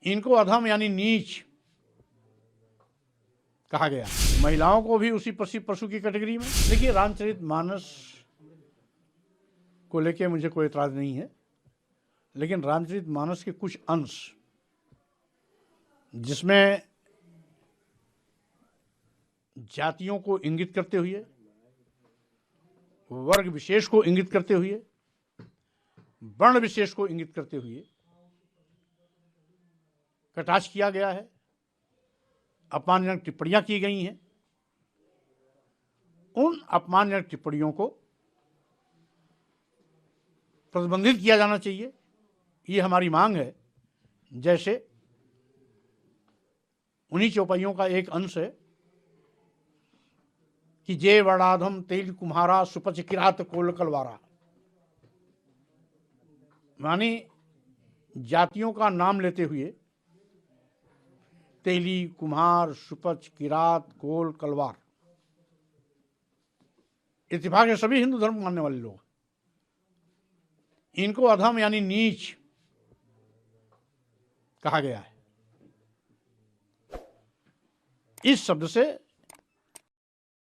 इनको अधम यानी नीच कहा गया। महिलाओं को भी उसी पशु की कैटेगरी में। देखिए, रामचरितमानस को लेके मुझे कोई एतराज नहीं है, लेकिन रामचरितमानस के कुछ अंश जिसमें जातियों को इंगित करते हुए, वर्ग विशेष को इंगित करते हुए, वर्ण विशेष को इंगित करते हुए कटाक्ष किया गया है, अपमानजनक टिप्पणियां की गई हैं। उन अपमानजनक टिप्पणियों को प्रतिबंधित किया जाना चाहिए, ये हमारी मांग है। जैसे उन्हीं चौपाइयों का एक अंश है कि जे वर्णाधम तेल कुम्हारा सुपच किरात कोल कलवारा, मानी जातियों का नाम लेते हुए तेली, कुम्हार, सुपच, किरात, कोल, कलवार, इत्तेफाक है सभी हिंदू धर्म मानने वाले लोग, इनको अधम यानी नीच कहा गया है। इस शब्द से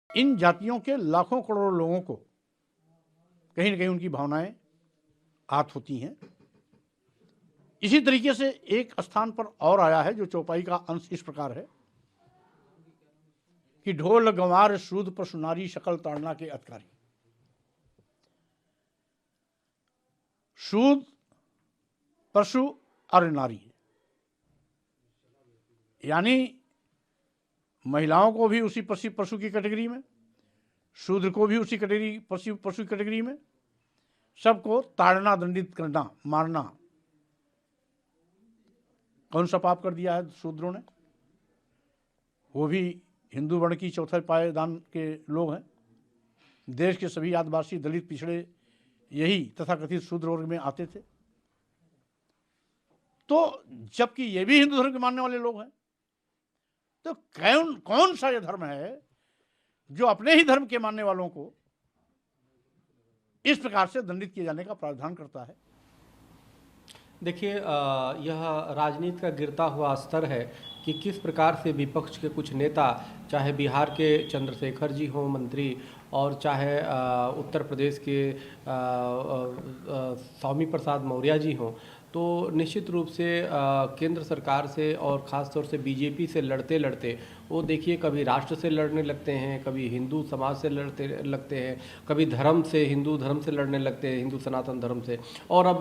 इन जातियों के लाखों करोड़ों लोगों को कहीं न कहीं उनकी भावनाएं आहत होती हैं। इसी तरीके से एक स्थान पर और आया है जो चौपाई का अंश इस प्रकार है कि ढोल गंवार सूद पशु नारी शकल ताड़ना के अधिकारी। सूद पशु और नारी, यानी महिलाओं को भी उसी पशु की कैटेगरी में, शूद्र को भी उसी कैटेगरी पशु कैटेगरी में, सबको ताड़ना, दंडित करना, मारना। कौन सा पाप कर दिया है शूद्रों ने? वो भी हिंदू वर्ण की चौथे पायदान के लोग हैं। देश के सभी आदिवासी, दलित, पिछड़े यही तथाकथित शूद्र वर्ग में आते थे। तो जबकि ये भी हिंदू धर्म के मानने वाले लोग हैं, तो कौन सा ये धर्म है जो अपने ही धर्म के मानने वालों को इस प्रकार से दंडित किए जाने का प्रावधान करता है? देखिए, यह राजनीति का गिरता हुआ स्तर है कि किस प्रकार से विपक्ष के कुछ नेता, चाहे बिहार के चंद्रशेखर जी हों मंत्री, और चाहे उत्तर प्रदेश के स्वामी प्रसाद मौर्य जी हों, तो निश्चित रूप से केंद्र सरकार से और ख़ास तौर से बीजेपी से लड़ते लड़ते वो देखिए कभी राष्ट्र से लड़ने लगते हैं, कभी हिंदू समाज से लड़ते लगते हैं, कभी धर्म से, हिंदू धर्म से लड़ने लगते हैं, हिंदू सनातन धर्म से, और अब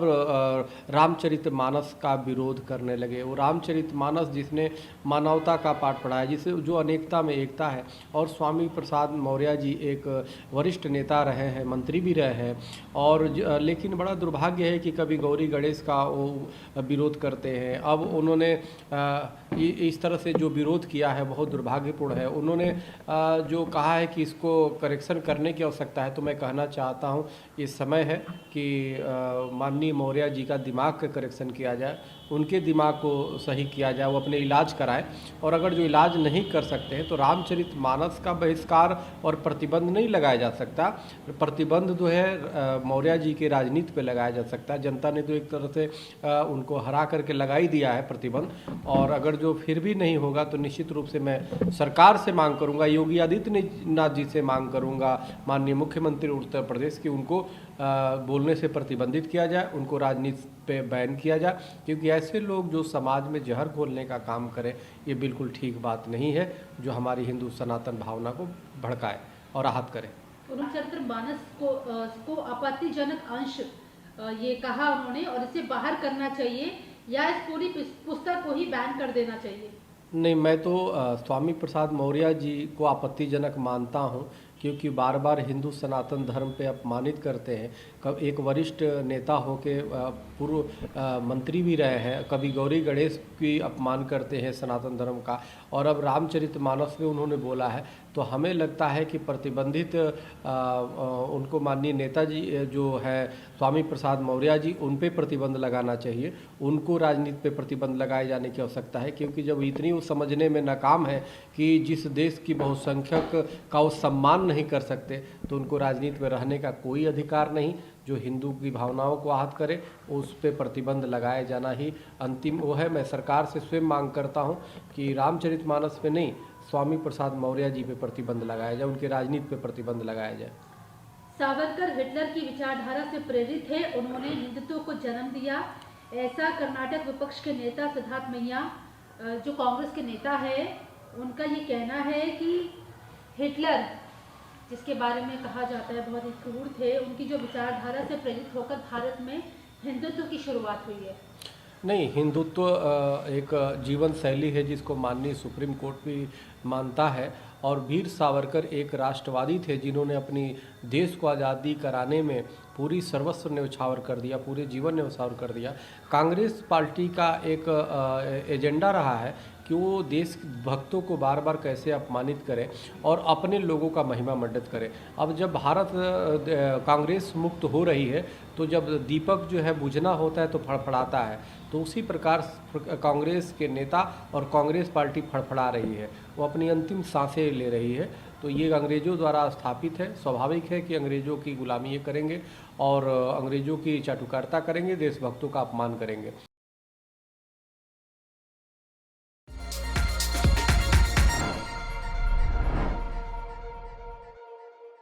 रामचरितमानस का विरोध करने लगे। वो रामचरितमानस जिसने मानवता का पाठ पढ़ाया, जिसे जो अनेकता में एकता है, और स्वामी प्रसाद मौर्य जी एक वरिष्ठ नेता रहे हैं, मंत्री भी रहे हैं, और लेकिन बड़ा दुर्भाग्य है कि कभी गौरी गणेश का वो विरोध करते हैं। अब उन्होंने इस तरह से जो विरोध किया है बहुत दुर्भाग्यपूर्ण है। उन्होंने जो कहा है कि इसको करेक्शन करने की आवश्यकता है, तो मैं कहना चाहता हूँ ये समय है कि माननीय मौर्य जी का दिमाग का करेक्शन किया जाए, उनके दिमाग को सही किया जाए, वो अपने इलाज कराएं। और अगर जो इलाज नहीं कर सकते हैं तो रामचरितमानस का बहिष्कार और प्रतिबंध नहीं लगाया जा सकता। प्रतिबंध जो है मौर्य जी के राजनीति पे लगाया जा सकता है। जनता ने तो एक तरह से उनको हरा करके लगा ही दिया है प्रतिबंध, और अगर जो फिर भी नहीं होगा तो निश्चित रूप से मैं सरकार से मांग करूंगा, योगी आदित्यनाथ जी से मांग करूंगा, माननीय मुख्यमंत्री उत्तर प्रदेश की, उनको बोलने से प्रतिबंधित किया जाए, उनको राजनीति पे बैन किया जाए, क्योंकि ऐसे लोग जो समाज में जहर घोलने का काम करें ये बिल्कुल ठीक बात नहीं है, जो हमारी हिंदू सनातन भावना को भड़काए और आहत करे। रामचरितमानस को आपत्तिजनक अंश ये कहा उन्होंने, और इसे बाहर करना चाहिए या इस पूरी पुस्तक को ही बैन कर देना चाहिए? नहीं, मैं तो स्वामी प्रसाद मौर्य जी को आपत्तिजनक मानता हूं, क्योंकि बार बार हिंदू सनातन धर्म पे अपमानित करते हैं। कब एक वरिष्ठ नेता हो के पूर्व मंत्री भी रहे हैं, कभी गौरी गणेश की अपमान करते हैं सनातन धर्म का, और अब रामचरितमानस में उन्होंने बोला है तो हमें लगता है कि प्रतिबंधित उनको माननीय नेताजी जो है स्वामी प्रसाद मौर्य जी, उन पे प्रतिबंध लगाना चाहिए। उनको राजनीति पे प्रतिबंध लगाए जाने की आवश्यकता है, क्योंकि जब इतनी वो समझने में नाकाम है कि जिस देश की बहुसंख्यक का वो सम्मान नहीं कर सकते, तो उनको राजनीति में रहने का कोई अधिकार नहीं। जो हिंदू की भावनाओं को आहत करे उस पे प्रतिबंध लगाया जाना ही अंतिम वो है। मैं सरकार से स्वयं मांग करता हूँ कि रामचरितमानस पे नहीं, स्वामी प्रसाद मौर्य जी पे प्रतिबंध लगाया जाए, उनकी राजनीति पे प्रतिबंध लगाया जाए। सावरकर हिटलर की विचारधारा से प्रेरित है, उन्होंने हिंदुत्व को जन्म दिया, ऐसा कर्नाटक विपक्ष के नेता सिद्धार्थ मैया जो कांग्रेस के नेता है, उनका ये कहना है कि हिटलर जिसके बारे में कहा जाता है बहुत ही क्रूर थे, उनकी जो विचारधारा से प्रेरित होकर भारत में हिंदुत्व की शुरुआत हुई है। नहीं, हिंदुत्व एक जीवन शैली है जिसको माननीय सुप्रीम कोर्ट भी मानता है, और वीर सावरकर एक राष्ट्रवादी थे जिन्होंने अपनी देश को आज़ादी कराने में पूरी सर्वस्व न्यौछावर कर दिया, पूरे जीवन न्यौछावर कर दिया। कांग्रेस पार्टी का एक एजेंडा रहा है कि वो देश भक्तों को बार बार कैसे अपमानित करे और अपने लोगों का महिमा मंडित करे। अब जब भारत कांग्रेस मुक्त हो रही है, तो जब दीपक जो है बुझना होता है तो फड़फड़ाता है, तो उसी प्रकार कांग्रेस के नेता और कांग्रेस पार्टी फड़फड़ा रही है, वो अपनी अंतिम सांसें ले रही है। तो ये अंग्रेज़ों द्वारा स्थापित है, स्वाभाविक है कि अंग्रेज़ों की गुलामी ये करेंगे और अंग्रेज़ों की चाटुकारिता करेंगे, देशभक्तों का अपमान करेंगे।